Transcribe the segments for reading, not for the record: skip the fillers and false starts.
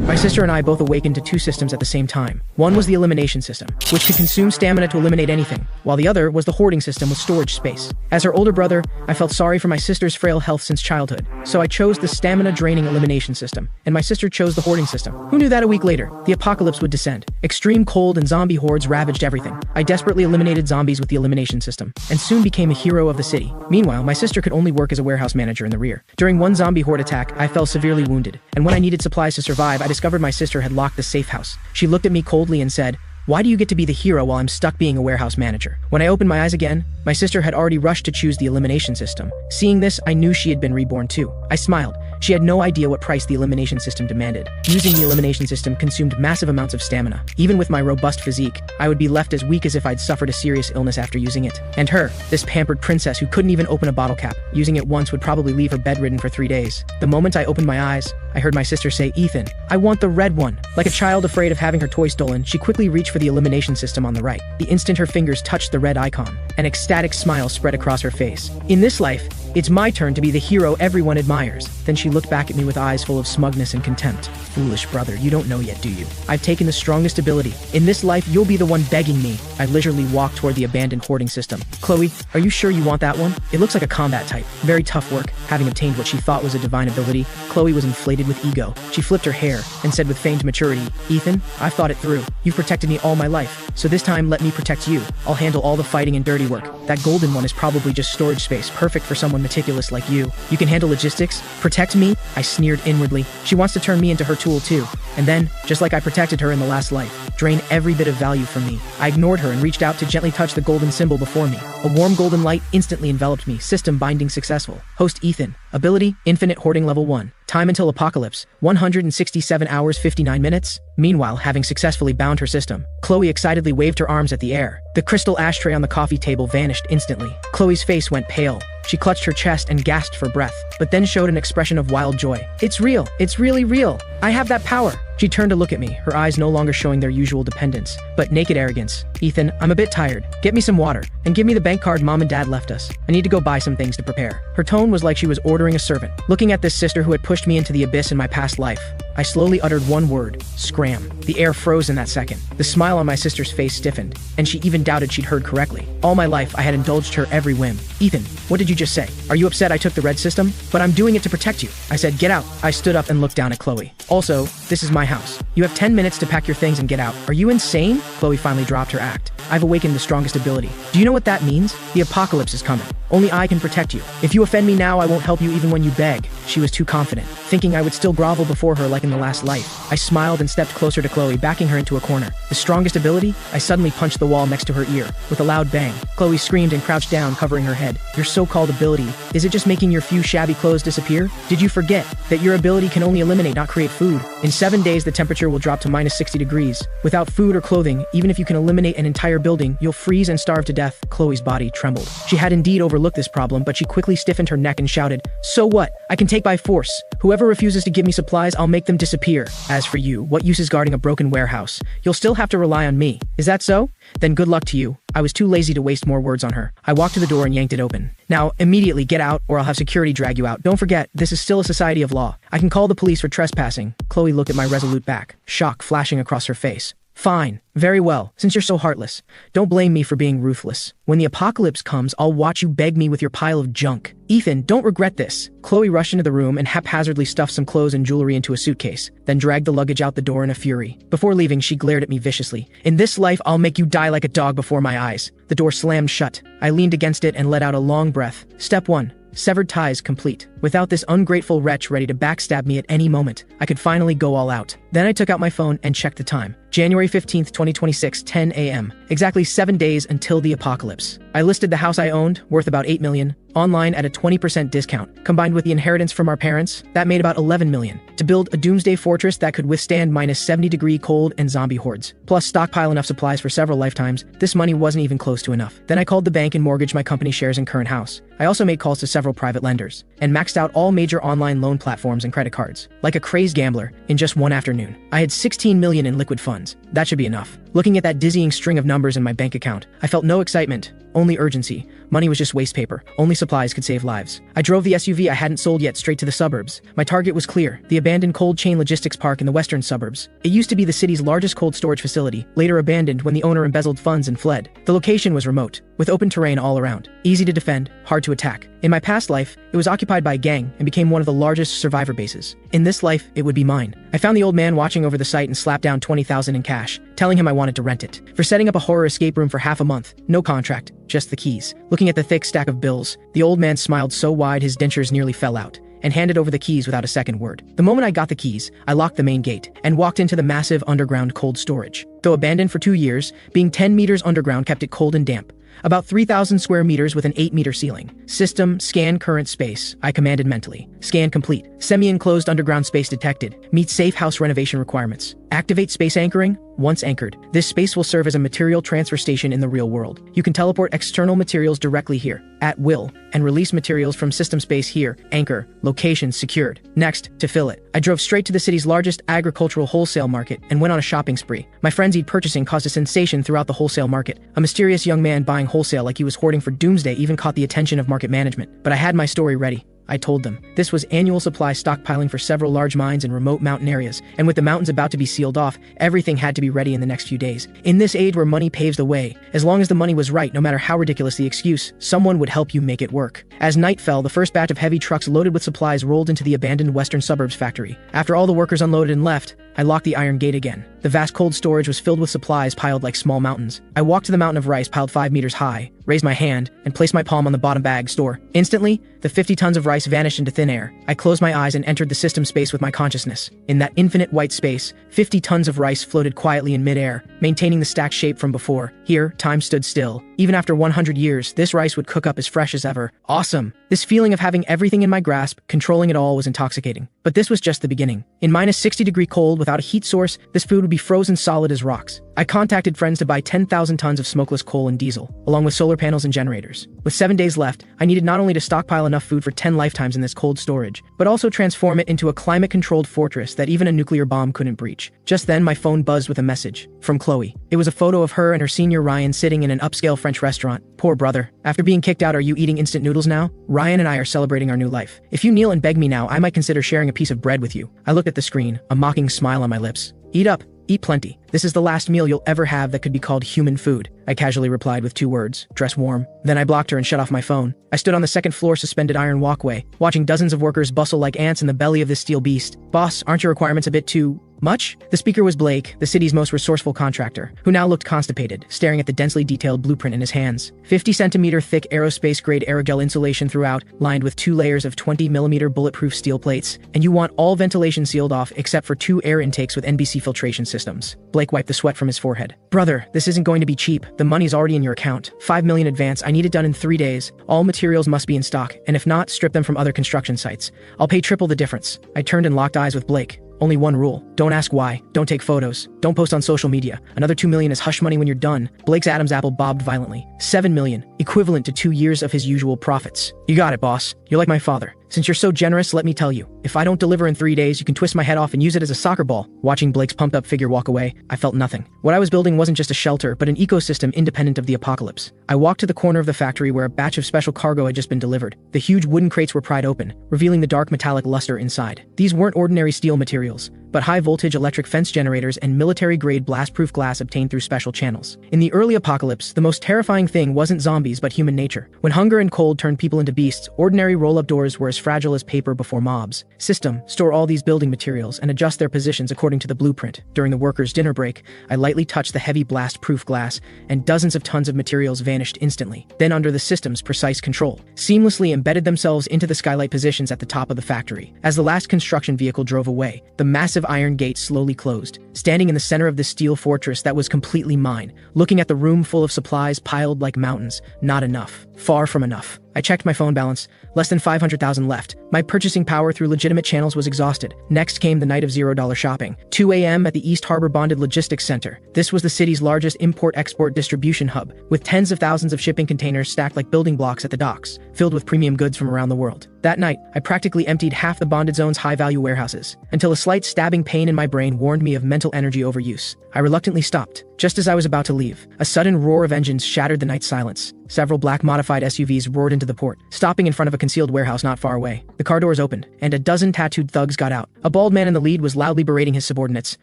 My sister and I both awakened to two systems at the same time. One was the elimination system, which could consume stamina to eliminate anything, while the other was the hoarding system with storage space. As her older brother, I felt sorry for my sister's frail health since childhood, so I chose the stamina-draining elimination system, and my sister chose the hoarding system. Who knew that a week later, the apocalypse would descend? Extreme cold and zombie hordes ravaged everything. I desperately eliminated zombies with the elimination system, and soon became a hero of the city. Meanwhile, my sister could only work as a warehouse manager in the rear. During one zombie horde attack, I fell severely wounded, and when I needed supplies to survive, I discovered my sister had locked the safe house. She looked at me coldly and said, "Why do you get to be the hero while I'm stuck being a warehouse manager?" When I opened my eyes again, my sister had already rushed to choose the elimination system. Seeing this, I knew she had been reborn too. I smiled. She had no idea what price the elimination system demanded. Using the elimination system consumed massive amounts of stamina. Even with my robust physique, I would be left as weak as if I'd suffered a serious illness after using it. And her, this pampered princess who couldn't even open a bottle cap, using it once would probably leave her bedridden for 3 days. The moment I opened my eyes, I heard my sister say, "Ethan, I want the red one." Like a child afraid of having her toy stolen, she quickly reached for the elimination system on the right. The instant her fingers touched the red icon, an ecstatic smile spread across her face. In this life, it's my turn to be the hero everyone admires. Then she looked back at me with eyes full of smugness and contempt. "Foolish brother, you don't know yet, do you? I've taken the strongest ability. In this life, you'll be the one begging me." I leisurely walked toward the abandoned hoarding system. "Chloe, are you sure you want that one? It looks like a combat type. Very tough work." Having obtained what she thought was a divine ability, Chloe was inflated with ego. She flipped her hair and said with feigned maturity, "Ethan, I've thought it through. You've protected me all my life, so this time let me protect you. I'll handle all the fighting and dirty work. That golden one is probably just storage space, perfect for someone meticulous like you. You can handle logistics? Protect me?" I sneered inwardly. She wants to turn me into her tool too. And then, just like I protected her in the last life, drain every bit of value from me. I ignored her and reached out to gently touch the golden symbol before me. A warm golden light instantly enveloped me. System binding successful. Host Ethan. Ability, Infinite Hoarding Level 1. Time until apocalypse, 167 hours 59 minutes. Meanwhile, having successfully bound her system, Chloe excitedly waved her arms at the air. The crystal ashtray on the coffee table vanished instantly. Chloe's face went pale. She clutched her chest and gasped for breath, but then showed an expression of wild joy. "It's real. It's really real. I have that power." She turned to look at me, her eyes no longer showing their usual dependence, but naked arrogance. "Ethan, I'm a bit tired. Get me some water, and give me the bank card Mom and Dad left us. I need to go buy some things to prepare." Her tone was like she was ordering a servant. Looking at this sister who had pushed me into the abyss in my past life, I slowly uttered one word: scram. The air froze in that second. The smile on my sister's face stiffened, and she even doubted she'd heard correctly. All my life, I had indulged her every whim. "Ethan, what did you just say? Are you upset I took the red system? But I'm doing it to protect you." I said, "Get out." I stood up and looked down at Chloe. "Also, this is my house. You have 10 minutes to pack your things and get out." "Are you insane?" Chloe finally dropped her act. "I've awakened the strongest ability. Do you know what that means? The apocalypse is coming. Only I can protect you. If you offend me now, I won't help you even when you beg." She was too confident, thinking I would still grovel before her like in the last life. I smiled and stepped closer to Chloe, backing her into a corner. "The strongest ability?" I suddenly punched the wall next to her ear. With a loud bang, Chloe screamed and crouched down, covering her head. "Your so-called ability, is it just making your few shabby clothes disappear? Did you forget that your ability can only eliminate, not create food? In 7 days, the temperature will drop to -60 degrees. Without food or clothing, even if you can eliminate an entire building, you'll freeze and starve to death." Chloe's body trembled. She had indeed overlooked this problem, but she quickly stiffened her neck and shouted, "So what? I can take by force. Whoever refuses to give me supplies, I'll make them disappear. As for you, what use is guarding a broken warehouse? You'll still have to rely on me. Is that so? Then good luck to you." I was too lazy to waste more words on her. I walked to the door and yanked it open. "Now, immediately get out, or I'll have security drag you out. Don't forget, this is still a society of law. I can call the police for trespassing." Chloe looked at my resolute back, shock flashing across her face. "Fine. Very well, since you're so heartless. Don't blame me for being ruthless. When the apocalypse comes, I'll watch you beg me with your pile of junk. Ethan, don't regret this." Chloe rushed into the room and haphazardly stuffed some clothes and jewelry into a suitcase, then dragged the luggage out the door in a fury. Before leaving, she glared at me viciously. "In this life, I'll make you die like a dog before my eyes." The door slammed shut. I leaned against it and let out a long breath. Step 1. Severed ties complete. Without this ungrateful wretch ready to backstab me at any moment, I could finally go all out. Then I took out my phone and checked the time. January 15th, 2026, 10 a.m. Exactly 7 days until the apocalypse. I listed the house I owned, worth about $8 million, online at a 20% discount. Combined with the inheritance from our parents, that made about $11 million. To build a doomsday fortress that could withstand -70-degree cold and zombie hordes, plus stockpile enough supplies for several lifetimes, this money wasn't even close to enough. Then I called the bank and mortgaged my company shares and current house. I also made calls to several private lenders, and maxed out all major online loan platforms and credit cards. Like a crazed gambler, in just one afternoon, I had $16 million in liquid funds. That should be enough. Looking at that dizzying string of numbers in my bank account, I felt no excitement, only urgency. Money was just waste paper. Only supplies could save lives. I drove the SUV I hadn't sold yet straight to the suburbs. My target was clear, the abandoned cold chain logistics park in the western suburbs. It used to be the city's largest cold storage facility, later abandoned when the owner embezzled funds and fled. The location was remote, with open terrain all around. Easy to defend, hard to attack. In my past life, it was occupied by a gang and became one of the largest survivor bases. In this life, it would be mine. I found the old man watching over the site and slapped down $20,000 in cash, telling him I wanted to rent it. For setting up a horror escape room for half a month, no contract, just the keys. Looking at the thick stack of bills, the old man smiled so wide his dentures nearly fell out, and handed over the keys without a second word. The moment I got the keys, I locked the main gate and walked into the massive underground cold storage. Though abandoned for 2 years, being 10 meters underground kept it cold and damp. About 3,000 square meters with an 8-meter ceiling. System, scan current space, I commanded mentally. Scan complete. Semi-enclosed underground space detected. Meet safe house renovation requirements. Activate space anchoring. Once anchored, this space will serve as a material transfer station in the real world. You can teleport external materials directly here, at will, and release materials from system space here. Anchor. Location secured. Next, to fill it, I drove straight to the city's largest agricultural wholesale market and went on a shopping spree. My frenzied purchasing caused a sensation throughout the wholesale market. A mysterious young man buying wholesale like he was hoarding for doomsday even caught the attention of market management. But I had my story ready. I told them. This was annual supply stockpiling for several large mines in remote mountain areas, and with the mountains about to be sealed off, everything had to be ready in the next few days. In this age where money paves the way, as long as the money was right, no matter how ridiculous the excuse, someone would help you make it work. As night fell, the first batch of heavy trucks loaded with supplies rolled into the abandoned western suburbs factory. After all the workers unloaded and left, I locked the iron gate again. The vast cold storage was filled with supplies piled like small mountains. I walked to the mountain of rice piled 5 meters high, raised my hand, and placed my palm on the bottom bag store. Instantly, the 50 tons of rice vanished into thin air. I closed my eyes and entered the system space with my consciousness. In that infinite white space, 50 tons of rice floated quietly in midair, maintaining the stacked shape from before. Here, time stood still. Even after 100 years, this rice would cook up as fresh as ever. Awesome! This feeling of having everything in my grasp, controlling it all, was intoxicating. But this was just the beginning. In minus 60-degree cold, without a heat source, this food would be frozen solid as rocks. I contacted friends to buy 10,000 tons of smokeless coal and diesel, along with solar panels and generators. With 7 days left, I needed not only to stockpile enough food for 10 lifetimes in this cold storage, but also transform it into a climate-controlled fortress that even a nuclear bomb couldn't breach. Just then, my phone buzzed with a message from Chloe. It was a photo of her and her senior Ryan sitting in an upscale French restaurant. Poor brother. After being kicked out, are you eating instant noodles now? Ryan and I are celebrating our new life. If you kneel and beg me now, I might consider sharing a piece of bread with you. I looked at the screen, a mocking smile on my lips. Eat up. Eat plenty. This is the last meal you'll ever have that could be called human food. I casually replied with 2 words, dress warm. Then I blocked her and shut off my phone. I stood on the second floor suspended iron walkway, watching dozens of workers bustle like ants in the belly of this steel beast. Boss, aren't your requirements a bit too much? The speaker was Blake, the city's most resourceful contractor, who now looked constipated, staring at the densely detailed blueprint in his hands. 50-centimeter thick aerospace-grade aerogel insulation throughout, lined with 2 layers of 20mm bulletproof steel plates, and you want all ventilation sealed off except for 2 air intakes with NBC filtration systems. Blake wiped the sweat from his forehead. Brother, this isn't going to be cheap. The money's already in your account. $5 million advance. I need it done in 3 days. All materials must be in stock, and if not, strip them from other construction sites. I'll pay triple the difference. I turned and locked eyes with Blake. Only one rule. Don't ask why. Don't take photos. Don't post on social media. Another $2 million is hush money when you're done. Blake's Adam's apple bobbed violently. $7 million, equivalent to 2 years of his usual profits. You got it, boss. You're like my father. Since you're so generous, let me tell you, if I don't deliver in 3 days, you can twist my head off and use it as a soccer ball. Watching Blake's pumped-up figure walk away, I felt nothing. What I was building wasn't just a shelter, but an ecosystem independent of the apocalypse. I walked to the corner of the factory where a batch of special cargo had just been delivered. The huge wooden crates were pried open, revealing the dark metallic luster inside. These weren't ordinary steel materials, but high-voltage electric fence generators and military-grade blast-proof glass obtained through special channels. In the early apocalypse, the most terrifying thing wasn't zombies but human nature. When hunger and cold turned people into beasts, ordinary roll-up doors were as fragile as paper before mobs. System, store all these building materials and adjust their positions according to the blueprint. During the workers' dinner break, I lightly touched the heavy blast-proof glass, and dozens of tons of materials vanished instantly. Then under the system's precise control, seamlessly embedded themselves into the skylight positions at the top of the factory. As the last construction vehicle drove away, the massive iron gate slowly closed. Standing in the center of this steel fortress that was completely mine, looking at the room full of supplies piled like mountains, not enough. Far from enough. I checked my phone balance, less than 500,000 left. My purchasing power through legitimate channels was exhausted. Next came the night of $0 shopping. 2 a.m. at the East Harbor Bonded Logistics Center. This was the city's largest import-export distribution hub, with tens of thousands of shipping containers stacked like building blocks at the docks, filled with premium goods from around the world. That night, I practically emptied half the bonded zone's high-value warehouses, until a slight stabbing pain in my brain warned me of mental energy overuse. I reluctantly stopped. Just as I was about to leave, a sudden roar of engines shattered the night silence. Several black modified SUVs roared into the port, stopping in front of a concealed warehouse not far away. The car doors opened, and a dozen tattooed thugs got out. A bald man in the lead was loudly berating his subordinates.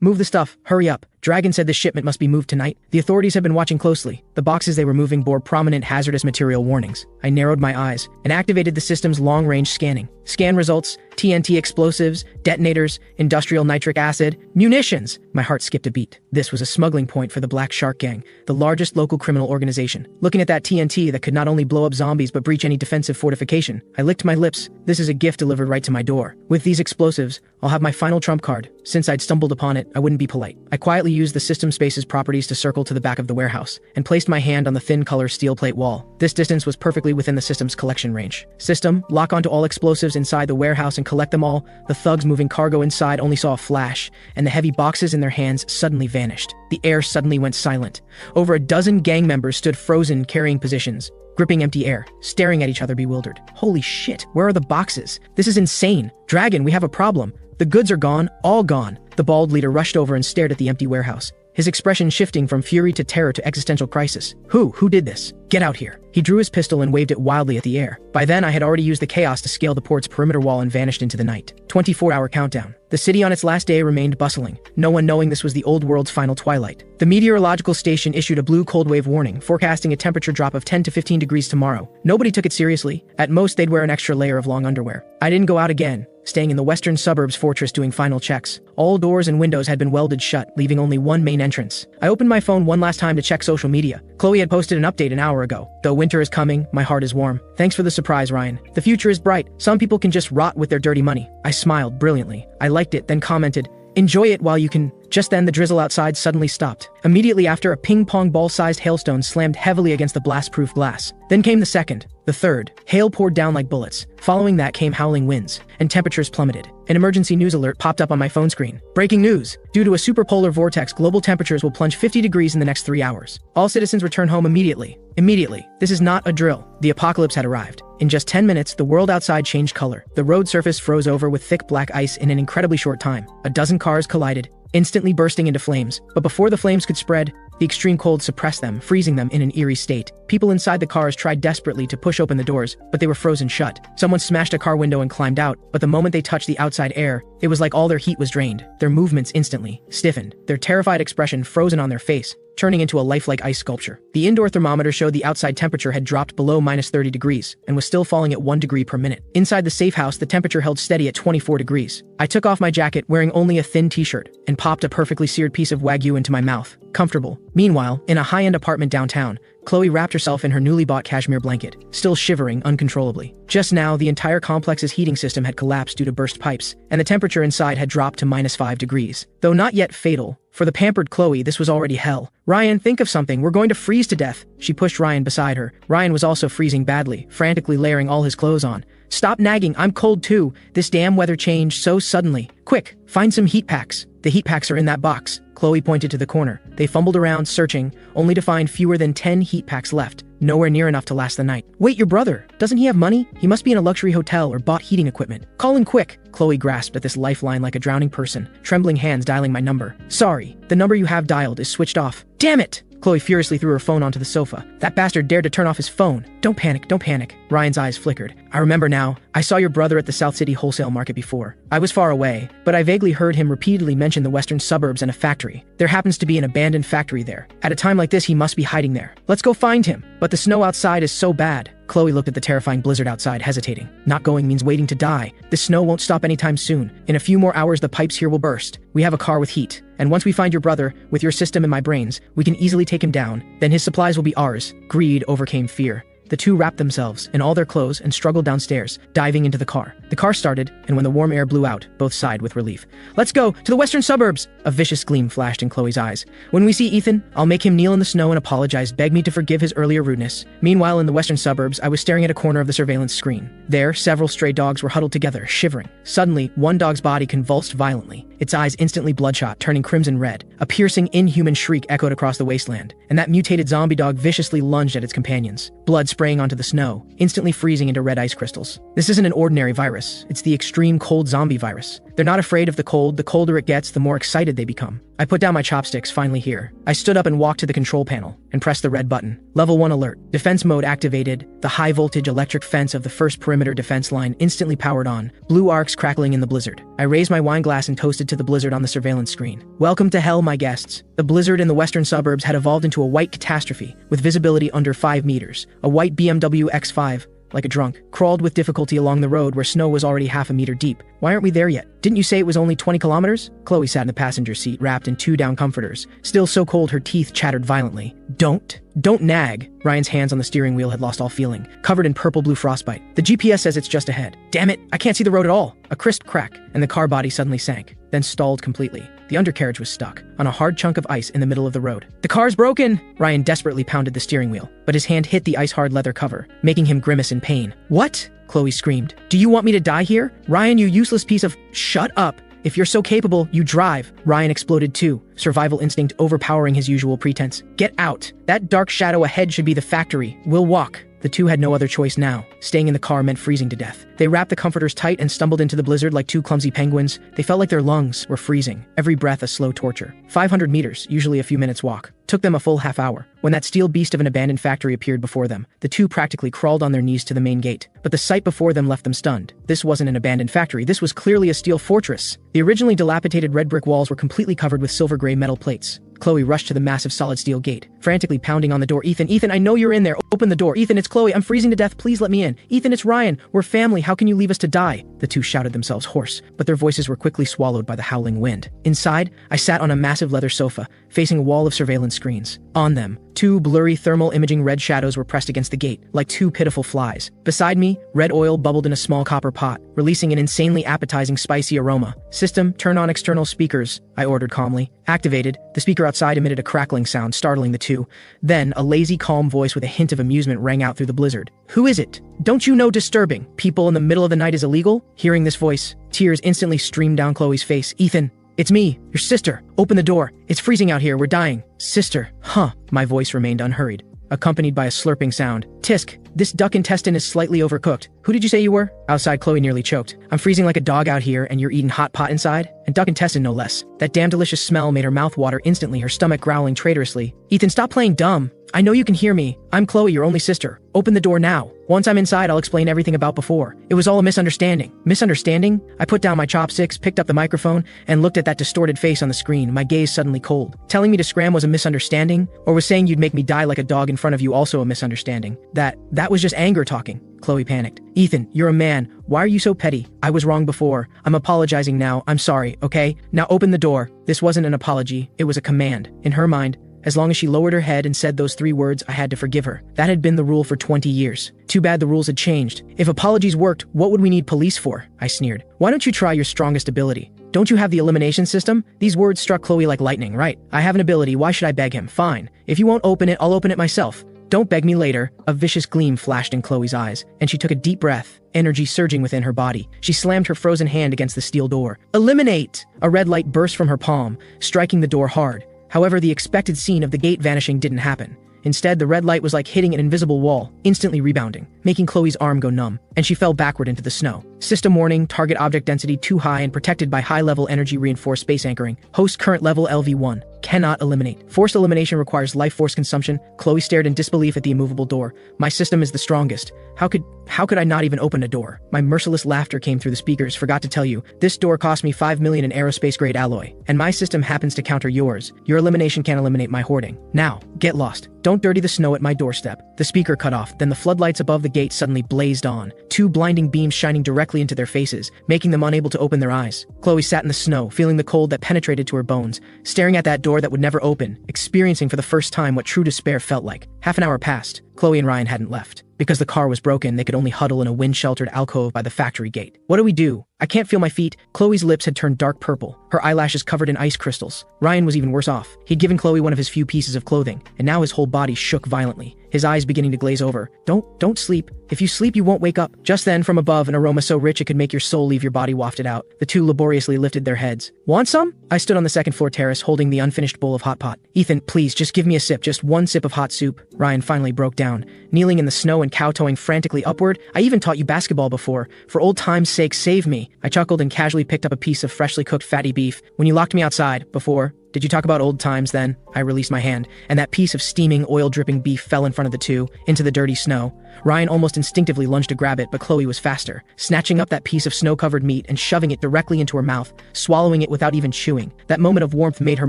"Move the stuff, hurry up. Dragon said this shipment must be moved tonight." The authorities had been watching closely. The boxes they were moving bore prominent hazardous material warnings. I narrowed my eyes and activated the system's long-range scanning. Scan results: TNT explosives, detonators, industrial nitric acid, munitions. My heart skipped a beat. This was a smuggling point for the Black Shark Gang, the largest local criminal organization. Looking at that TNT that could not only blow up zombies but breach any defensive fortification, I licked my lips. This is a gift delivered right to my door. With these explosives, I'll have my final trump card. Since I'd stumbled upon it, I wouldn't be polite. I quietly used the system space's properties to circle to the back of the warehouse, and placed my hand on the thin color steel plate wall. This distance was perfectly within the system's collection range. System, lock onto all explosives inside the warehouse and collect them all. The thugs moving cargo inside only saw a flash, and the heavy boxes in their hands suddenly vanished. The air suddenly went silent. Over a dozen gang members stood frozen, carrying positions, gripping empty air, staring at each other bewildered. Holy shit, where are the boxes? This is insane. Dragon, we have a problem. The goods are gone, all gone. The bald leader rushed over and stared at the empty warehouse, his expression shifting from fury to terror to existential crisis. Who did this? Get out here. He drew his pistol and waved it wildly at the air. By then, I had already used the chaos to scale the port's perimeter wall and vanished into the night. 24-hour countdown. The city on its last day remained bustling, no one knowing this was the old world's final twilight. The meteorological station issued a blue cold wave warning, forecasting a temperature drop of 10 to 15 degrees tomorrow. Nobody took it seriously. At most, they'd wear an extra layer of long underwear. I didn't go out again, staying in the western suburbs fortress doing final checks. All doors and windows had been welded shut, leaving only one main entrance. I opened my phone one last time to check social media. Chloe had posted an update an hour ago. Though winter is coming, my heart is warm. Thanks for the surprise, Ryan. The future is bright. Some people can just rot with their dirty money. I smiled brilliantly. I liked it, then commented, "Enjoy it while you can." Just then, the drizzle outside suddenly stopped. Immediately after, a ping-pong ball-sized hailstone slammed heavily against the blast-proof glass. Then came the second, the third. Hail poured down like bullets. Following that came howling winds, and temperatures plummeted. An emergency news alert popped up on my phone screen. Breaking news! Due to a superpolar vortex, global temperatures will plunge 50 degrees in the next 3 hours. All citizens return home immediately. Immediately. This is not a drill. The apocalypse had arrived. In just 10 minutes, the world outside changed color. The road surface froze over with thick black ice in an incredibly short time. A dozen cars collided, instantly bursting into flames. But before the flames could spread, the extreme cold suppressed them, freezing them in an eerie state. People inside the cars tried desperately to push open the doors, but they were frozen shut. Someone smashed a car window and climbed out, but the moment they touched the outside air, it was like all their heat was drained. Their movements instantly stiffened, their terrified expression frozen on their face, turning into a lifelike ice sculpture. The indoor thermometer showed the outside temperature had dropped below minus 30 degrees and was still falling at 1 degree per minute. Inside the safe house, the temperature held steady at 24 degrees. I took off my jacket, wearing only a thin t-shirt, and popped a perfectly seared piece of Wagyu into my mouth. Comfortable. Meanwhile, in a high-end apartment downtown, Chloe wrapped herself in her newly bought cashmere blanket, still shivering uncontrollably. Just now, the entire complex's heating system had collapsed due to burst pipes, and the temperature inside had dropped to minus 5 degrees. Though not yet fatal, for the pampered Chloe, this was already hell. "Ryan, think of something. We're going to freeze to death." She pushed Ryan beside her. Ryan was also freezing badly, frantically layering all his clothes on. "Stop nagging. I'm cold too. This damn weather changed so suddenly. Quick, find some heat packs." "The heat packs are in that box." Chloe pointed to the corner. They fumbled around, searching, only to find fewer than 10 heat packs left, nowhere near enough to last the night. "Wait, your brother. Doesn't he have money? He must be in a luxury hotel or bought heating equipment. Call him quick." Chloe grasped at this lifeline like a drowning person, trembling hands dialing my number. "Sorry, the number you have dialed is switched off." "Damn it!" Chloe furiously threw her phone onto the sofa. "That bastard dared to turn off his phone." Don't panic. Ryan's eyes flickered. "I remember now. I saw your brother at the South City wholesale market before. I was far away, but I vaguely heard him repeatedly mention the western suburbs and a factory. There happens to be an abandoned factory there. At a time like this, he must be hiding there. Let's go find him." "But the snow outside is so bad." Chloe looked at the terrifying blizzard outside, hesitating. "Not going means waiting to die. The snow won't stop anytime soon. In a few more hours, the pipes here will burst. We have a car with heat. And once we find your brother, with your system and my brains, we can easily take him down. Then his supplies will be ours." Greed overcame fear. The two wrapped themselves in all their clothes and struggled downstairs, diving into the car. The car started, and when the warm air blew out, both sighed with relief. "Let's go to the western suburbs!" A vicious gleam flashed in Chloe's eyes. "When we see Ethan, I'll make him kneel in the snow and apologize, beg me to forgive his earlier rudeness." Meanwhile, in the western suburbs, I was staring at a corner of the surveillance screen. There, several stray dogs were huddled together, shivering. Suddenly, one dog's body convulsed violently. its eyes instantly bloodshot, turning crimson red. A piercing, inhuman shriek echoed across the wasteland, and that mutated zombie dog viciously lunged at its companions, blood spraying onto the snow, instantly freezing into red ice crystals. This isn't an ordinary virus, it's the extreme cold zombie virus. They're not afraid of the cold. The colder it gets, the more excited they become. I put down my chopsticks, finally here. I stood up and walked to the control panel and pressed the red button. Level 1 alert. Defense mode activated. The high-voltage electric fence of the first perimeter defense line instantly powered on, blue arcs crackling in the blizzard. I raised my wine glass and toasted to the blizzard on the surveillance screen. Welcome to hell, my guests. The blizzard in the western suburbs had evolved into a white catastrophe, with visibility under 5 meters. A white BMW X5, like a drunk, crawled with difficulty along the road where snow was already half a meter deep. Why aren't we there yet? Didn't you say it was only 20 kilometers? Chloe sat in the passenger seat, wrapped in 2 down comforters. Still so cold her teeth chattered violently. Don't nag. Ryan's hands on the steering wheel had lost all feeling, covered in purple-blue frostbite. The GPS says it's just ahead. Damn it, I can't see the road at all. A crisp crack, and the car body suddenly sank, then stalled completely. The undercarriage was stuck on a hard chunk of ice in the middle of the road. The car's broken! Ryan desperately pounded the steering wheel, but his hand hit the ice-hard leather cover, making him grimace in pain. What? Chloe screamed. Do you want me to die here? Ryan, you useless piece of— Shut up! If you're so capable, you drive. Ryan exploded too, survival instinct overpowering his usual pretense. Get out. That dark shadow ahead should be the factory. We'll walk. The two had no other choice now. Staying in the car meant freezing to death. They wrapped the comforters tight and stumbled into the blizzard like 2 clumsy penguins. They felt like their lungs were freezing, every breath a slow torture. 500 meters, usually a few minutes walk, took them a full half hour. When that steel beast of an abandoned factory appeared before them, the two practically crawled on their knees to the main gate. But the sight before them left them stunned. This wasn't an abandoned factory, this was clearly a steel fortress. The originally dilapidated red brick walls were completely covered with silver-gray metal plates. Chloe rushed to the massive solid steel gate, frantically pounding on the door. Ethan, I know you're in there. Open the door. Ethan, it's Chloe. I'm freezing to death. Please let me in. Ethan, it's Ryan. We're family. How can you leave us to die? The two shouted themselves hoarse, but their voices were quickly swallowed by the howling wind. Inside, I sat on a massive leather sofa, facing a wall of surveillance screens. On them, 2 blurry thermal imaging red shadows were pressed against the gate, like 2 pitiful flies. Beside me, red oil bubbled in a small copper pot, releasing an insanely appetizing spicy aroma. System, turn on external speakers, I ordered calmly. Activated, the speaker outside emitted a crackling sound, startling the two. Then, a lazy, calm voice with a hint of amusement rang out through the blizzard. Who is it? Don't you know disturbing people in the middle of the night is illegal? Hearing this voice, tears instantly streamed down Chloe's face. Ethan, it's me, your sister. Open the door. It's freezing out here. We're dying. Sister. Huh. My voice remained unhurried, accompanied by a slurping sound. Tisk, this duck intestine is slightly overcooked. Who did you say you were? Outside, Chloe nearly choked. I'm freezing like a dog out here, and you're eating hot pot inside? And duck intestine, no less. That damn delicious smell made her mouth water instantly, her stomach growling traitorously. Ethan, stop playing dumb. I know you can hear me. I'm Chloe, your only sister. Open the door now. Once I'm inside, I'll explain everything about before. It was all a misunderstanding. Misunderstanding? I put down my chopsticks, picked up the microphone, and looked at that distorted face on the screen, my gaze suddenly cold. Telling me to scram was a misunderstanding? Or was saying you'd make me die like a dog in front of you also a misunderstanding? That was just anger talking. Chloe panicked. Ethan, you're a man. Why are you so petty? I was wrong before. I'm apologizing now. I'm sorry, okay? Now open the door. This wasn't an apology. It was a command. In her mind, as long as she lowered her head and said those 3 words, I had to forgive her. That had been the rule for 20 years. Too bad the rules had changed. If apologies worked, what would we need police for? I sneered. Why don't you try your strongest ability? Don't you have the elimination system? These words struck Chloe like lightning, right? I have an ability. Why should I beg him? Fine. If you won't open it, I'll open it myself. Don't beg me later. A vicious gleam flashed in Chloe's eyes, and she took a deep breath, energy surging within her body. She slammed her frozen hand against the steel door. Eliminate! A red light burst from her palm, striking the door hard. However, the expected scene of the gate vanishing didn't happen. Instead, the red light was like hitting an invisible wall, instantly rebounding, making Chloe's arm go numb, and she fell backward into the snow. System warning, target object density too high and protected by high-level energy-reinforced space anchoring. Host current level LV1. Cannot eliminate. Forced elimination requires life force consumption. Chloe stared in disbelief at the immovable door. My system is the strongest. How could I not even open a door? My merciless laughter came through the speakers. Forgot to tell you, this door cost me $5 million in aerospace-grade alloy, and my system happens to counter yours. Your elimination can't eliminate my hoarding. Now, get lost. Don't dirty the snow at my doorstep. The speaker cut off, then the floodlights above the gate suddenly blazed on, 2 blinding beams shining directly into their faces, making them unable to open their eyes. Chloe sat in the snow, feeling the cold that penetrated to her bones, staring at that door that would never open, experiencing for the first time what true despair felt like. Half an hour passed. Chloe and Ryan hadn't left. Because the car was broken, they could only huddle in a wind-sheltered alcove by the factory gate. What do? I can't feel my feet. Chloe's lips had turned dark purple, her eyelashes covered in ice crystals. Ryan was even worse off. He'd given Chloe one of his few pieces of clothing, and now his whole body shook violently, his eyes beginning to glaze over. Don't sleep. If you sleep, you won't wake up. Just then, from above, an aroma so rich it could make your soul leave your body wafted out. The two laboriously lifted their heads. Want some? I stood on the second floor terrace, holding the unfinished bowl of hot pot. Ethan, please, just give me a sip, just one sip of hot soup. Ryan finally broke down, kneeling in the snow and kowtowing frantically upward. I even taught you basketball before. For old time's sake, save me. I chuckled and casually picked up a piece of freshly cooked fatty beef. When you locked me outside, before, did you talk about old times then? I released my hand, and that piece of steaming, oil-dripping beef fell in front of the two, into the dirty snow. Ryan almost instinctively lunged to grab it, but Chloe was faster, snatching up that piece of snow-covered meat and shoving it directly into her mouth, swallowing it without even chewing. That moment of warmth made her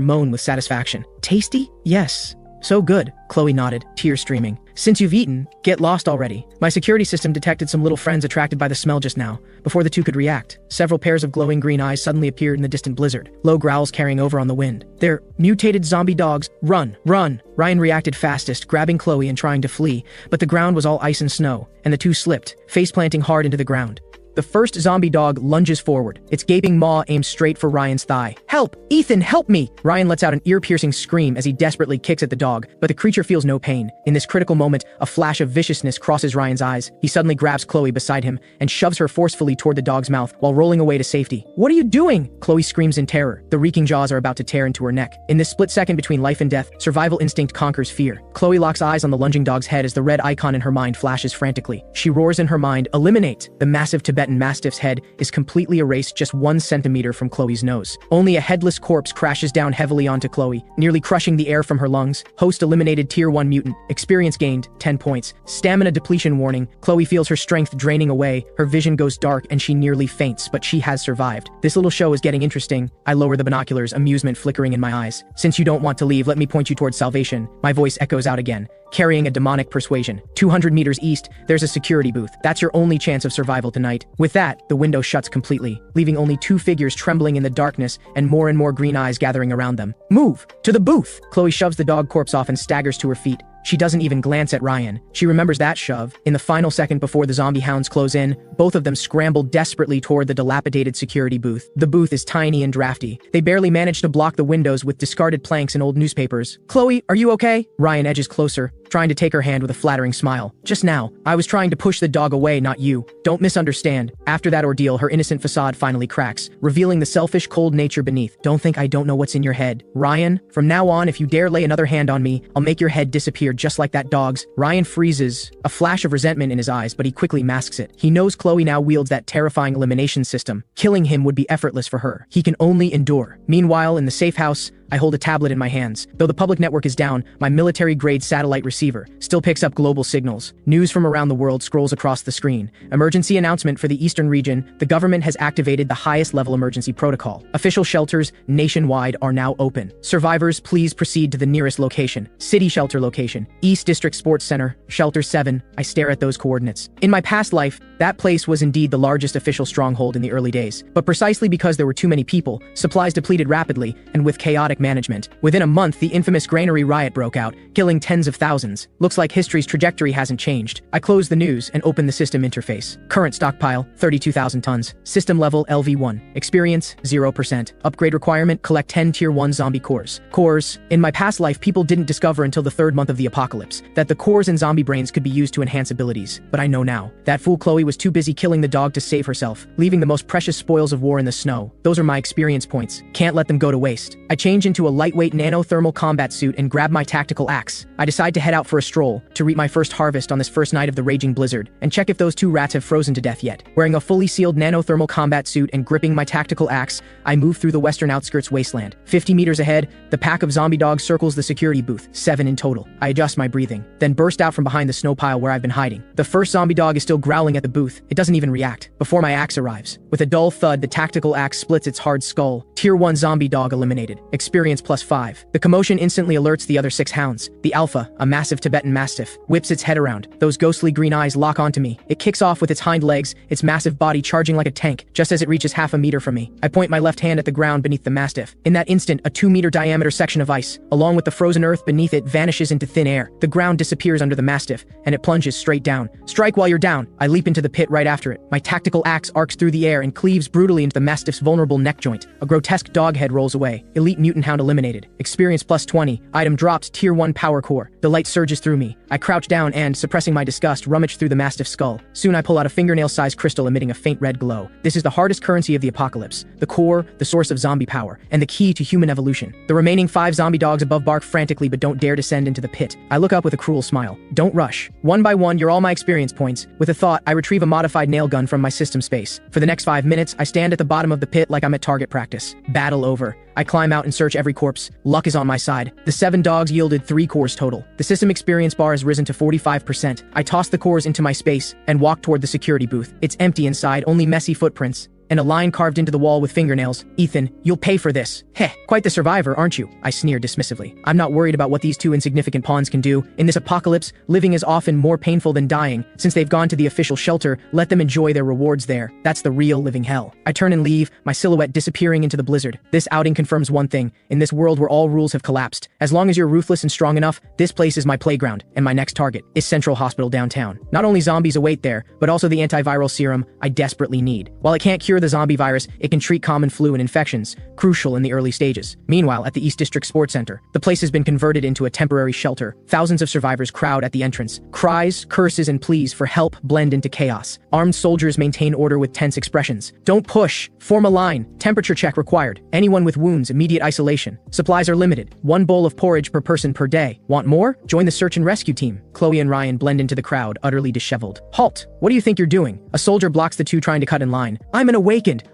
moan with satisfaction. Tasty? Yes. So good, Chloe nodded, tears streaming. Since you've eaten, get lost already. My security system detected some little friends attracted by the smell just now. Before the two could react, several pairs of glowing green eyes suddenly appeared in the distant blizzard, low growls carrying over on the wind. They're mutated zombie dogs. Run, run! Ryan reacted fastest, grabbing Chloe and trying to flee, but the ground was all ice and snow, and the two slipped, face-planting hard into the ground. The first zombie dog lunges forward, its gaping maw aimed straight for Ryan's thigh. Help! Ethan, help me! Ryan lets out an ear-piercing scream as he desperately kicks at the dog, but the creature feels no pain. In this critical moment, a flash of viciousness crosses Ryan's eyes. He suddenly grabs Chloe beside him and shoves her forcefully toward the dog's mouth while rolling away to safety. What are you doing? Chloe screams in terror. The reeking jaws are about to tear into her neck. In this split second between life and death, survival instinct conquers fear. Chloe locks eyes on the lunging dog's head as the red icon in her mind flashes frantically. She roars in her mind, eliminate! The massive Tibetan Mastiff's head is completely erased just 1 centimeter from Chloe's nose. Only a headless corpse crashes down heavily onto Chloe, nearly crushing the air from her lungs. Host eliminated Tier 1 mutant. Experience gained, 10 points. Stamina depletion warning. Chloe feels her strength draining away. Her vision goes dark and she nearly faints, but she has survived. This little show is getting interesting. I lower the binoculars, amusement flickering in my eyes. Since you don't want to leave, let me point you towards salvation. My voice echoes out again, carrying a demonic persuasion. 200 meters east, there's a security booth. That's your only chance of survival tonight. With that, the window shuts completely, leaving only two figures trembling in the darkness and more green eyes gathering around them. Move! To the booth! Chloe shoves the dog corpse off and staggers to her feet. She doesn't even glance at Ryan. She remembers that shove. In the final second before the zombie hounds close in, both of them scramble desperately toward the dilapidated security booth. The booth is tiny and drafty. They barely manage to block the windows with discarded planks and old newspapers. Chloe, are you okay? Ryan edges closer, trying to take her hand with a flattering smile. Just now, I was trying to push the dog away, not you. Don't misunderstand. After that ordeal, her innocent facade finally cracks, revealing the selfish, cold nature beneath. Don't think I don't know what's in your head. Ryan, from now on, if you dare lay another hand on me, I'll make your head disappear just like that dog's. Ryan freezes, a flash of resentment in his eyes, but he quickly masks it. He knows Chloe now wields that terrifying elimination system. Killing him would be effortless for her. He can only endure. Meanwhile, in the safe house, I hold a tablet in my hands. Though the public network is down, my military-grade satellite receiver still picks up global signals. News from around the world scrolls across the screen. Emergency announcement for the eastern region. The government has activated the highest-level emergency protocol. Official shelters nationwide are now open. Survivors, please proceed to the nearest location. City shelter location. East District Sports Center. Shelter 7. I stare at those coordinates. In my past life, that place was indeed the largest official stronghold in the early days. But precisely because there were too many people, supplies depleted rapidly, and with chaotic management. Within a month, the infamous granary riot broke out, killing tens of thousands. Looks like history's trajectory hasn't changed. I close the news and open the system interface. Current stockpile, 32,000 tons. System level LV1. Experience, 0%. Upgrade requirement, collect 10 Tier 1 zombie cores. Cores. In my past life, people didn't discover until the 3rd month of the apocalypse that the cores in zombie brains could be used to enhance abilities. But I know now. That fool Chloe was too busy killing the dog to save herself, leaving the most precious spoils of war in the snow. Those are my experience points. Can't let them go to waste. I change into a lightweight nanothermal combat suit and grab my tactical axe. I decide to head out for a stroll, to reap my first harvest on this first night of the raging blizzard, and check if those two rats have frozen to death yet. Wearing a fully sealed nanothermal combat suit and gripping my tactical axe, I move through the western outskirts wasteland. 50 meters ahead, the pack of zombie dogs circles the security booth, 7 in total. I adjust my breathing, then burst out from behind the snow pile where I've been hiding. The first zombie dog is still growling at the booth. It doesn't even react. Before my axe arrives, with a dull thud, the tactical axe splits its hard skull. Tier 1 zombie dog eliminated. Experience Experience +5. The commotion instantly alerts the other 6 hounds. The alpha, a massive Tibetan mastiff, whips its head around. Those ghostly green eyes lock onto me. It kicks off with its hind legs, its massive body charging like a tank, just as it reaches half a meter from me. I point my left hand at the ground beneath the mastiff. In that instant, a 2-meter diameter section of ice, along with the frozen earth beneath it, vanishes into thin air. The ground disappears under the mastiff, and it plunges straight down. Strike while you're down. I leap into the pit right after it. My tactical axe arcs through the air and cleaves brutally into the mastiff's vulnerable neck joint. A grotesque dog head rolls away. Elite mutant hound eliminated. Experience +20. Item dropped. Tier 1 power core. Delight surges through me. I crouch down and, suppressing my disgust, rummage through the mastiff's skull. Soon I pull out a fingernail-sized crystal emitting a faint red glow. This is the hardest currency of the apocalypse. The core, the source of zombie power, and the key to human evolution. The remaining 5 zombie dogs above bark frantically but don't dare descend into the pit. I look up with a cruel smile. Don't rush. One by one, you're all my experience points. With a thought, I retrieve a modified nail gun from my system space. For the next 5 minutes, I stand at the bottom of the pit like I'm at target practice. Battle over. I climb out and search every corpse. Luck is on my side. The 7 dogs yielded 3 cores total. The system experience bar has risen to 45%. I toss the cores into my space and walk toward the security booth. It's empty inside, only messy footprints and a line carved into the wall with fingernails. Ethan, you'll pay for this. Heh, quite the survivor, aren't you? I sneer dismissively. I'm not worried about what these 2 insignificant pawns can do. In this apocalypse, living is often more painful than dying. Since they've gone to the official shelter, let them enjoy their rewards there. That's the real living hell. I turn and leave, my silhouette disappearing into the blizzard. This outing confirms one thing. In this world where all rules have collapsed, as long as you're ruthless and strong enough, this place is my playground, and my next target is Central Hospital downtown. Not only zombies await there, but also the antiviral serum I desperately need. While it can't cure the zombie virus, it can treat common flu and infections, crucial in the early stages. Meanwhile, at the East District Sports Center, the place has been converted into a temporary shelter. Thousands of survivors crowd at the entrance. Cries, curses, and pleas for help blend into chaos. Armed soldiers maintain order with tense expressions. Don't push. Form a line. Temperature check required. Anyone with wounds, immediate isolation. Supplies are limited. 1 bowl of porridge per person per day. Want more? Join the search and rescue team. Chloe and Ryan blend into the crowd, utterly disheveled. Halt! What do you think you're doing? A soldier blocks the 2 trying to cut in line. I'm an awakened!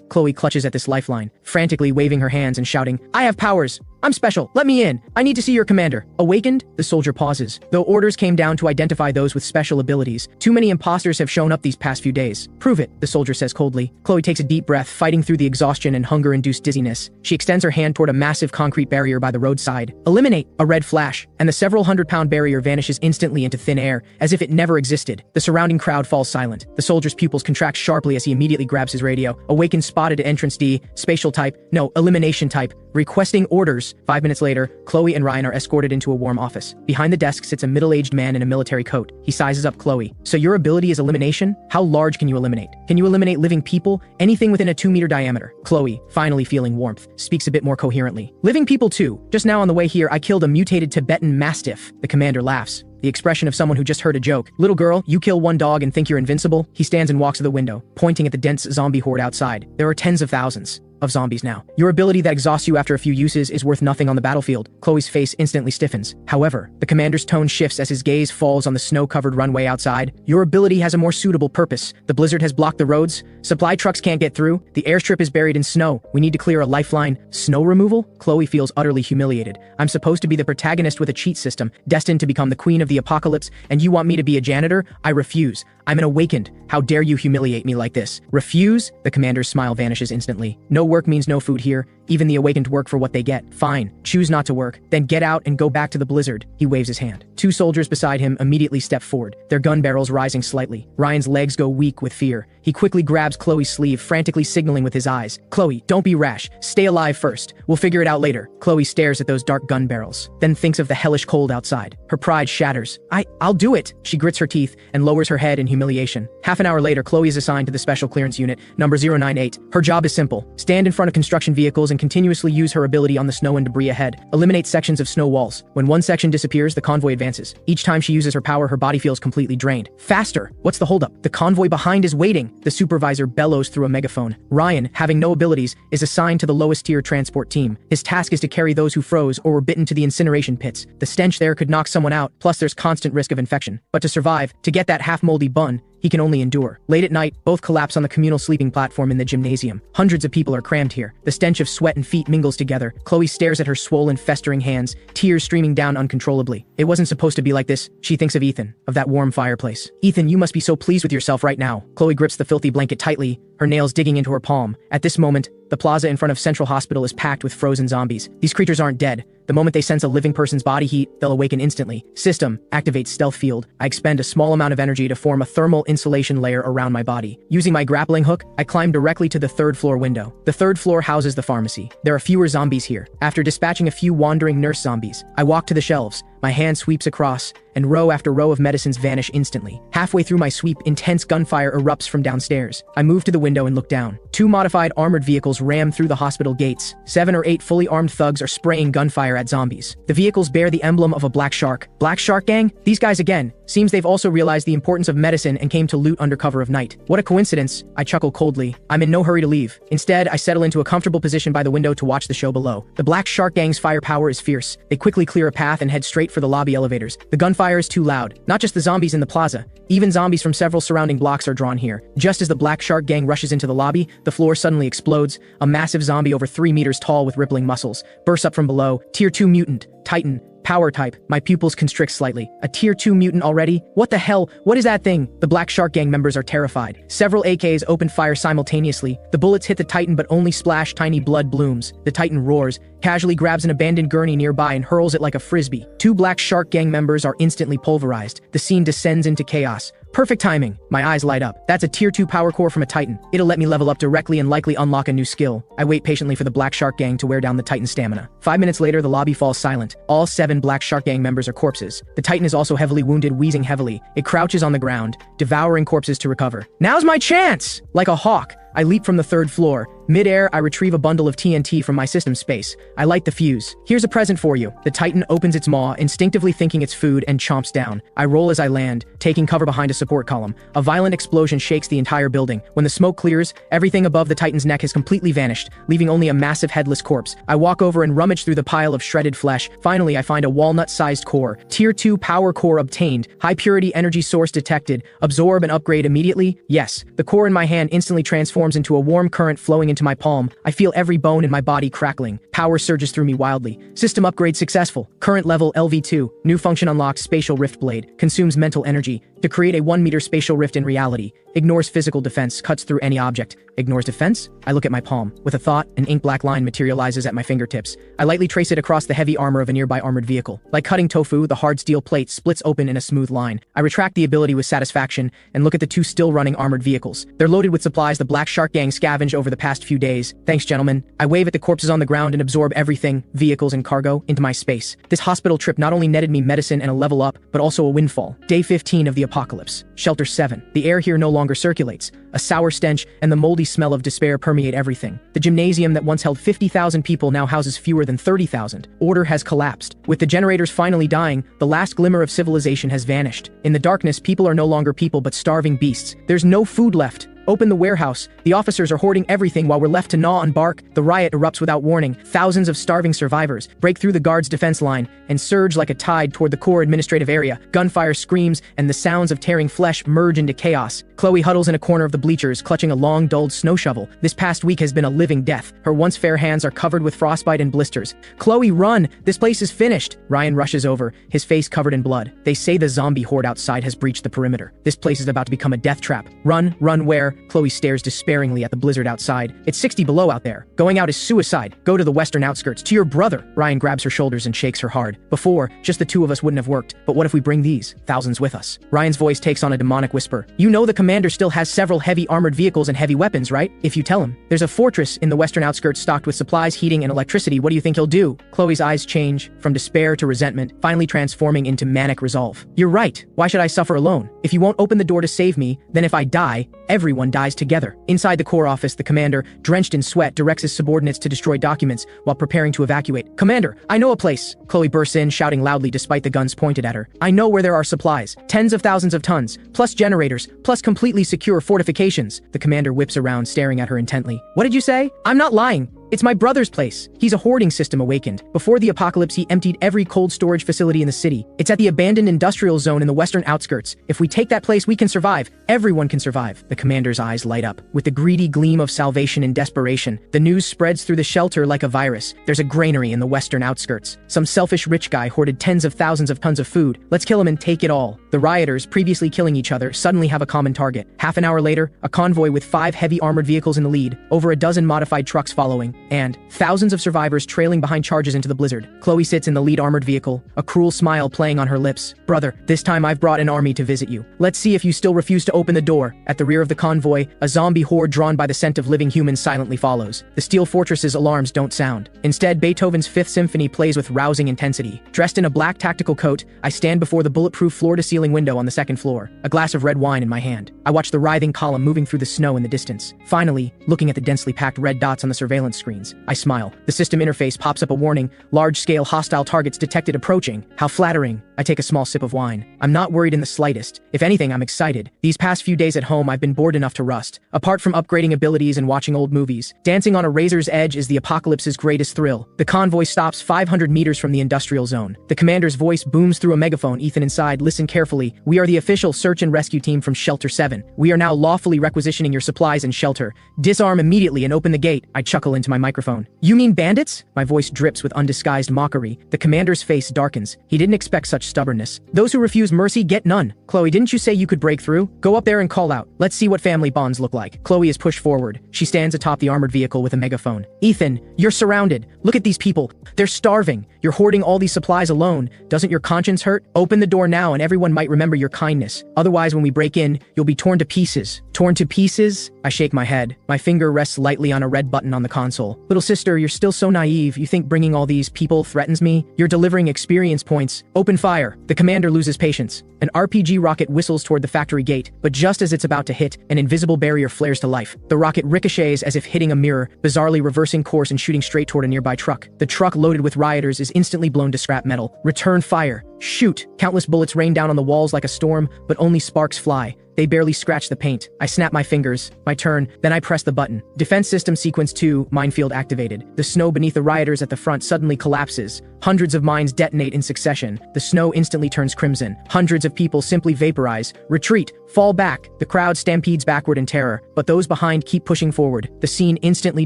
Chloe clutches at this lifeline, frantically waving her hands and shouting, I have powers! I'm special. Let me in. I need to see your commander. Awakened? The soldier pauses. Though orders came down to identify those with special abilities, too many imposters have shown up these past few days. Prove it, the soldier says coldly. Chloe takes a deep breath, fighting through the exhaustion and hunger-induced dizziness. She extends her hand toward a massive concrete barrier by the roadside. Eliminate! A red flash, and the several hundred-pound barrier vanishes instantly into thin air, as if it never existed. The surrounding crowd falls silent. The soldier's pupils contract sharply as he immediately grabs his radio. Awakened spotted at entrance D, spatial type, no, elimination type, requesting orders. 5 minutes later, Chloe and Ryan are escorted into a warm office. Behind the desk sits a middle-aged man in a military coat. He sizes up Chloe. So your ability is elimination? How large can you eliminate? Can you eliminate living people? Anything within a 2-meter diameter. Chloe, finally feeling warmth, speaks a bit more coherently. Living people too. Just now on the way here, I killed a mutated Tibetan mastiff. The commander laughs. The expression of someone who just heard a joke. Little girl, you kill 1 dog and think you're invincible? He stands and walks to the window, pointing at the dense zombie horde outside. There are tens of thousands of zombies now. Your ability that exhausts you after a few uses is worth nothing on the battlefield. Chloe's face instantly stiffens. However, the commander's tone shifts as his gaze falls on the snow-covered runway outside. Your ability has a more suitable purpose. The blizzard has blocked the roads. Supply trucks can't get through. The airstrip is buried in snow. We need to clear a lifeline. Snow removal? Chloe feels utterly humiliated. I'm supposed to be the protagonist with a cheat system, destined to become the queen of the apocalypse, and you want me to be a janitor? I refuse. I'm an awakened. How dare you humiliate me like this? Refuse? The commander's smile vanishes instantly. No work means no food here. Even the awakened work for what they get. Fine. Choose not to work. Then get out and go back to the blizzard. He waves his hand. 2 soldiers beside him immediately step forward, their gun barrels rising slightly. Ryan's legs go weak with fear. He quickly grabs Chloe's sleeve, frantically signaling with his eyes. Chloe, don't be rash. Stay alive first. We'll figure it out later. Chloe stares at those dark gun barrels, then thinks of the hellish cold outside. Her pride shatters. I'll do it. She grits her teeth and lowers her head in humiliation. Half an hour later, Chloe is assigned to the Special Clearance Unit, number 098. Her job is simple. Stand in front of construction vehicles and continuously use her ability on the snow and debris ahead. Eliminate sections of snow walls. When one section disappears, the convoy advances. Each time she uses her power, her body feels completely drained. Faster! What's the holdup? The convoy behind is waiting. The supervisor bellows through a megaphone. Ryan, having no abilities, is assigned to the lowest tier transport team. His task is to carry those who froze or were bitten to the incineration pits. The stench there could knock someone out, plus there's constant risk of infection. But to survive, to get that half-moldy bun, he can only endure. Late at night, both collapse on the communal sleeping platform in the gymnasium. Hundreds of people are crammed here. The stench of sweat and feet mingles together. Chloe stares at her swollen, festering hands, tears streaming down uncontrollably. It wasn't supposed to be like this. She thinks of Ethan, of that warm fireplace. Ethan, you must be so pleased with yourself right now. Chloe grips the filthy blanket tightly, her nails digging into her palm. At this moment, the plaza in front of Central Hospital is packed with frozen zombies. These creatures aren't dead. The moment they sense a living person's body heat, they'll awaken instantly. System, activate stealth field. I expend a small amount of energy to form a thermal insulation layer around my body. Using my grappling hook, I climb directly to the third floor window. The third floor houses the pharmacy. There are fewer zombies here. After dispatching a few wandering nurse zombies, I walk to the shelves. My hand sweeps across, and row after row of medicines vanish instantly. Halfway through my sweep, intense gunfire erupts from downstairs. I move to the window and look down. 2 modified armored vehicles ram through the hospital gates. 7 or 8 fully armed thugs are spraying gunfire at zombies. The vehicles bear the emblem of a black shark. Black Shark Gang? These guys again. Seems they've also realized the importance of medicine and came to loot under cover of night. What a coincidence, I chuckle coldly. I'm in no hurry to leave. Instead, I settle into a comfortable position by the window to watch the show below. The Black Shark Gang's firepower is fierce. They quickly clear a path and head straight for the lobby elevators. The gunfire is too loud. Not just the zombies in the plaza. Even zombies from several surrounding blocks are drawn here. Just as the Black Shark Gang rushes into the lobby, the floor suddenly explodes. A massive zombie over 3 meters tall with rippling muscles bursts up from below. Tier 2 mutant. Titan. Power type. My pupils constrict slightly. A tier 2 mutant already? What the hell? What is that thing? The Black Shark Gang members are terrified. Several AKs open fire simultaneously. The bullets hit the Titan but only splash tiny blood blooms. The Titan roars, casually grabs an abandoned gurney nearby and hurls it like a frisbee. 2 Black Shark Gang members are instantly pulverized. The scene descends into chaos. Perfect timing. My eyes light up. That's a tier 2 power core from a Titan. It'll let me level up directly and likely unlock a new skill. I wait patiently for the Black Shark Gang to wear down the Titan's stamina. 5 minutes later, the lobby falls silent. All 7 Black Shark Gang members are corpses. The Titan is also heavily wounded, wheezing heavily. It crouches on the ground, devouring corpses to recover. Now's my chance! Like a hawk, I leap from the 3rd floor. Mid-air, I retrieve a bundle of TNT from my system space. I light the fuse. Here's a present for you. The Titan opens its maw, instinctively thinking it's food, and chomps down. I roll as I land, taking cover behind a support column. A violent explosion shakes the entire building. When the smoke clears, everything above the Titan's neck has completely vanished, leaving only a massive headless corpse. I walk over and rummage through the pile of shredded flesh. Finally, I find a walnut-sized core. Tier 2 power core obtained. High-purity energy source detected. Absorb and upgrade immediately? Yes. The core in my hand instantly transforms into a warm current flowing into my palm. I feel every bone in my body crackling. Power surges through me wildly. System upgrade successful. Current level LV2. New function unlocked. Spatial rift blade. Consumes mental energy to create a 1-meter spatial rift in reality. Ignores physical defense. Cuts through any object. Ignores defense? I look at my palm. With a thought, an ink-black line materializes at my fingertips. I lightly trace it across the heavy armor of a nearby armored vehicle. Like cutting tofu, the hard steel plate splits open in a smooth line. I retract the ability with satisfaction and look at the 2 still-running armored vehicles. They're loaded with supplies the Black Shark Gang scavenged over the past few days. Thanks, gentlemen. I wave at the corpses on the ground and absorb everything, vehicles and cargo, into my space. This hospital trip not only netted me medicine and a level up, but also a windfall. Day 15 of the apocalypse. Shelter 7. The air here no longer circulates. A sour stench and the moldy smell of despair permeate everything. The gymnasium that once held 50,000 people now houses fewer than 30,000. Order has collapsed. With the generators finally dying, the last glimmer of civilization has vanished. In the darkness, people are no longer people but starving beasts. There's no food left. Open the warehouse. The officers are hoarding everything while we're left to gnaw on bark. The riot erupts without warning. Thousands of starving survivors break through the guards' defense line and surge like a tide toward the core administrative area. Gunfire screams and the sounds of tearing flesh merge into chaos. Chloe huddles in a corner of the bleachers, clutching a long, dulled snow shovel. This past week has been a living death. Her once fair hands are covered with frostbite and blisters. Chloe, run! This place is finished! Ryan rushes over, his face covered in blood. They say the zombie horde outside has breached the perimeter. This place is about to become a death trap. Run, run where? Chloe stares despairingly at the blizzard outside. It's 60 below out there. Going out is suicide. Go to the western outskirts, to your brother. Ryan grabs her shoulders and shakes her hard. Before, just the 2 of us wouldn't have worked. But what if we bring these thousands with us? Ryan's voice takes on a demonic whisper. You know the commander still has several heavy armored vehicles and heavy weapons, right? If you tell him. There's a fortress in the western outskirts stocked with supplies, heating, and electricity. What do you think he'll do? Chloe's eyes change from despair to resentment, finally transforming into manic resolve. You're right. Why should I suffer alone? If you won't open the door to save me, then if I die, everyone dies together. Inside the core office, the commander, drenched in sweat, directs his subordinates to destroy documents while preparing to evacuate. Commander, I know a place. Chloe bursts in, shouting loudly despite the guns pointed at her. I know where there are supplies. Tens of thousands of tons, plus generators, plus completely secure fortifications. The commander whips around, staring at her intently. What did you say? I'm not lying. It's my brother's place. He's a hoarding system awakened. Before the apocalypse, he emptied every cold storage facility in the city. It's at the abandoned industrial zone in the western outskirts. If we take that place, we can survive. Everyone can survive. The commander's eyes light up. With the greedy gleam of salvation and desperation, the news spreads through the shelter like a virus. There's a granary in the western outskirts. Some selfish rich guy hoarded tens of thousands of tons of food. Let's kill him and take it all. The rioters, previously killing each other, suddenly have a common target. Half an hour later, a convoy with 5 heavy armored vehicles in the lead, over a dozen modified trucks following, and thousands of survivors trailing behind charges into the blizzard. Chloe sits in the lead armored vehicle, a cruel smile playing on her lips. Brother, this time I've brought an army to visit you. Let's see if you still refuse to open the door. At the rear of the convoy, a zombie horde drawn by the scent of living humans silently follows. The steel fortress's alarms don't sound. Instead, Beethoven's Fifth Symphony plays with rousing intensity. Dressed in a black tactical coat, I stand before the bulletproof floor-to-ceiling window on the second floor, a glass of red wine in my hand. I watch the writhing column moving through the snow in the distance. Finally, looking at the densely packed red dots on the surveillance screens, I smile. The system interface pops up a warning, large-scale hostile targets detected approaching. How flattering. I take a small sip of wine. I'm not worried in the slightest. If anything, I'm excited. These past few days at home, I've been bored enough to rust. Apart from upgrading abilities and watching old movies, dancing on a razor's edge is the apocalypse's greatest thrill. The convoy stops 500 meters from the industrial zone. The commander's voice booms through a megaphone. Ethan inside, listen carefully. We are the official search and rescue team from Shelter 7. We are now lawfully requisitioning your supplies and shelter. Disarm immediately and open the gate. I chuckle into my microphone. You mean bandits? My voice drips with undisguised mockery. The commander's face darkens. He didn't expect such stubbornness. Those who refuse mercy get none. Chloe, didn't you say you could break through? Go up there and call out. Let's see what family bonds look like. Chloe is pushed forward. She stands atop the armored vehicle with a megaphone. Ethan, you're surrounded. Look at these people. They're starving. You're hoarding all these supplies alone. Doesn't your conscience hurt? Open the door now and everyone might remember your kindness. Otherwise, when we break in, you'll be torn to pieces. Torn to pieces? I shake my head. My finger rests lightly on a red button on the console. Little sister, you're still so naive. You think bringing all these people threatens me? You're delivering experience points. Open fire. The commander loses patience. An RPG rocket whistles toward the factory gate, but just as it's about to hit, an invisible barrier flares to life. The rocket ricochets as if hitting a mirror, bizarrely reversing course and shooting straight toward a nearby truck. The truck loaded with rioters is instantly blown to scrap metal. Return fire. Shoot! Countless bullets rain down on the walls like a storm, but only sparks fly. They barely scratch the paint. I snap my fingers. My turn. Then I press the button. Defense System Sequence 2, minefield activated. The snow beneath the rioters at the front suddenly collapses. Hundreds of mines detonate in succession. The snow instantly turns crimson. Hundreds of people simply vaporize. Retreat. Fall back. The crowd stampedes backward in terror, but those behind keep pushing forward. The scene instantly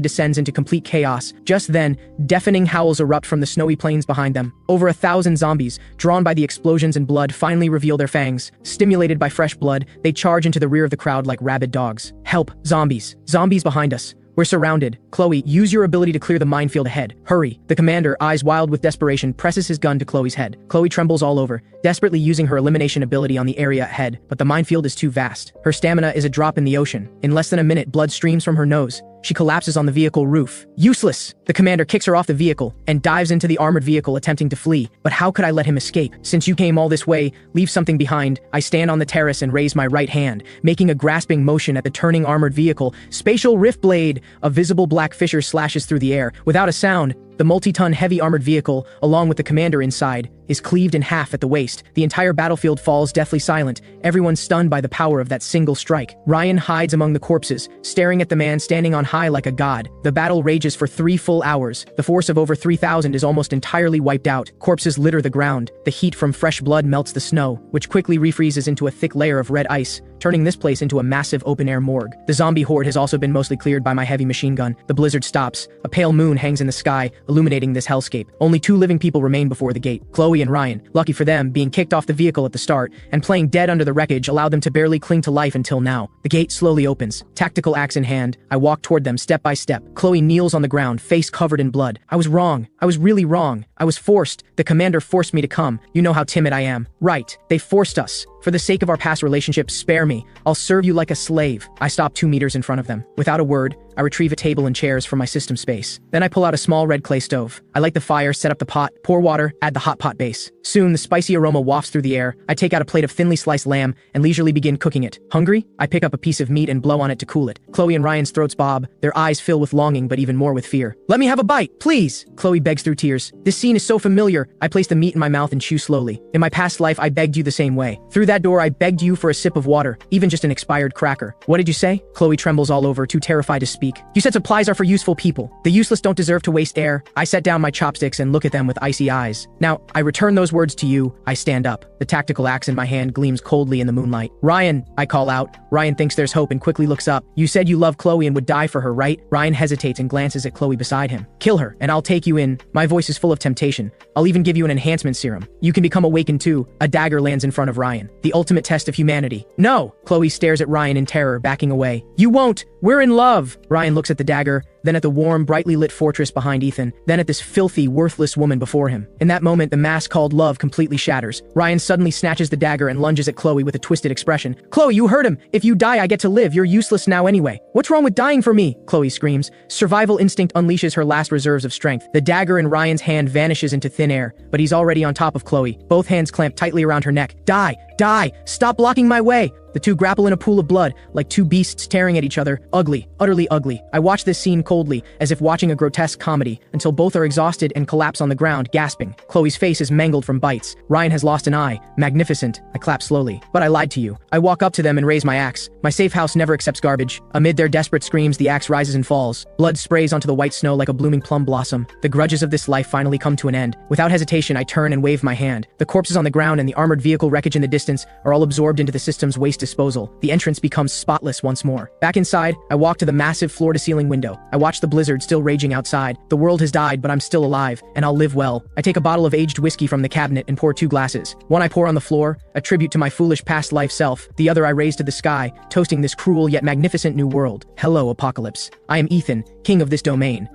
descends into complete chaos. Just then, deafening howls erupt from the snowy plains behind them. Over 1,000 zombies, drawn by the explosions and blood, finally reveal their fangs. Stimulated by fresh blood, they charge into the rear of the crowd like rabid dogs. Help! Zombies! Zombies behind us! We're surrounded. Chloe, use your ability to clear the minefield ahead. Hurry. The commander, eyes wild with desperation, presses his gun to Chloe's head. Chloe trembles all over, desperately using her elimination ability on the area ahead, but the minefield is too vast. Her stamina is a drop in the ocean. In less than a minute, blood streams from her nose. She collapses on the vehicle roof. Useless! The commander kicks her off the vehicle and dives into the armored vehicle attempting to flee. But how could I let him escape? Since you came all this way, leave something behind. I stand on the terrace and raise my right hand, making a grasping motion at the turning armored vehicle. Spatial rift blade! A visible black fissure slashes through the air. Without a sound, the multi-ton heavy armored vehicle, along with the commander inside, is cleaved in half at the waist. The entire battlefield falls deathly silent, everyone stunned by the power of that single strike. Ryan hides among the corpses, staring at the man standing on high like a god. The battle rages for 3 full hours. The force of over 3,000 is almost entirely wiped out. Corpses litter the ground. The heat from fresh blood melts the snow, which quickly refreezes into a thick layer of red ice, turning this place into a massive open-air morgue. The zombie horde has also been mostly cleared by my heavy machine gun. The blizzard stops. A pale moon hangs in the sky, illuminating this hellscape. Only 2 living people remain before the gate. Chloe and Ryan, lucky for them, being kicked off the vehicle at the start and playing dead under the wreckage allowed them to barely cling to life until now. The gate slowly opens. Tactical axe in hand, I walk toward them step by step. Chloe kneels on the ground, face covered in blood. I was wrong. I was really wrong. I was forced. The commander forced me to come. You know how timid I am. Right. They forced us. For the sake of our past relationship, spare me. I'll serve you like a slave. I stop 2 meters in front of them. Without a word, I retrieve a table and chairs from my system space. Then I pull out a small red clay stove. I light the fire, set up the pot, pour water, add the hot pot base. Soon, the spicy aroma wafts through the air. I take out a plate of thinly sliced lamb and leisurely begin cooking it. Hungry? I pick up a piece of meat and blow on it to cool it. Chloe and Ryan's throats bob. Their eyes fill with longing, but even more with fear. Let me have a bite, please! Chloe begs through tears. This scene is so familiar. I place the meat in my mouth and chew slowly. In my past life, I begged you the same way. Through that that door, I begged you for a sip of water, even just an expired cracker. What did you say? Chloe trembles all over, too terrified to speak. You said supplies are for useful people. The useless don't deserve to waste air. I set down my chopsticks and look at them with icy eyes. Now, I return those words to you. I stand up. The tactical axe in my hand gleams coldly in the moonlight. Ryan, I call out. Ryan thinks there's hope and quickly looks up. You said you love Chloe and would die for her, right? Ryan hesitates and glances at Chloe beside him. Kill her, and I'll take you in. My voice is full of temptation. I'll even give you an enhancement serum. You can become awakened too. A dagger lands in front of Ryan. The ultimate test of humanity. No! Chloe stares at Ryan in terror, backing away. You won't! We're in love! Ryan looks at the dagger, then at the warm, brightly lit fortress behind Ethan, then at this filthy, worthless woman before him. In that moment, the mask called love completely shatters. Ryan suddenly snatches the dagger and lunges at Chloe with a twisted expression. Chloe, you heard him! If you die, I get to live. You're useless now anyway. What's wrong with dying for me? Chloe screams. Survival instinct unleashes her last reserves of strength. The dagger in Ryan's hand vanishes into thin air, but he's already on top of Chloe, both hands clamped tightly around her neck. Die! Die! Stop blocking my way! The two grapple in a pool of blood, like two beasts tearing at each other. Ugly. Utterly ugly. I watch this scene coldly, as if watching a grotesque comedy, until both are exhausted and collapse on the ground, gasping. Chloe's face is mangled from bites. Ryan has lost an eye. Magnificent. I clap slowly. But I lied to you. I walk up to them and raise my axe. My safe house never accepts garbage. Amid their desperate screams, the axe rises and falls. Blood sprays onto the white snow like a blooming plum blossom. The grudges of this life finally come to an end. Without hesitation, I turn and wave my hand. The corpses on the ground and the armored vehicle wreckage in the distance are all absorbed into the system's waste disposal. The entrance becomes spotless once more. Back inside, I walk to the massive floor-to-ceiling window. I watch the blizzard still raging outside. The world has died, but I'm still alive, and I'll live well. I take a bottle of aged whiskey from the cabinet and pour 2 glasses. One I pour on the floor, a tribute to my foolish past life self. The other I raise to the sky, toasting this cruel yet magnificent new world. Hello, Apocalypse. I am Ethan, king of this domain.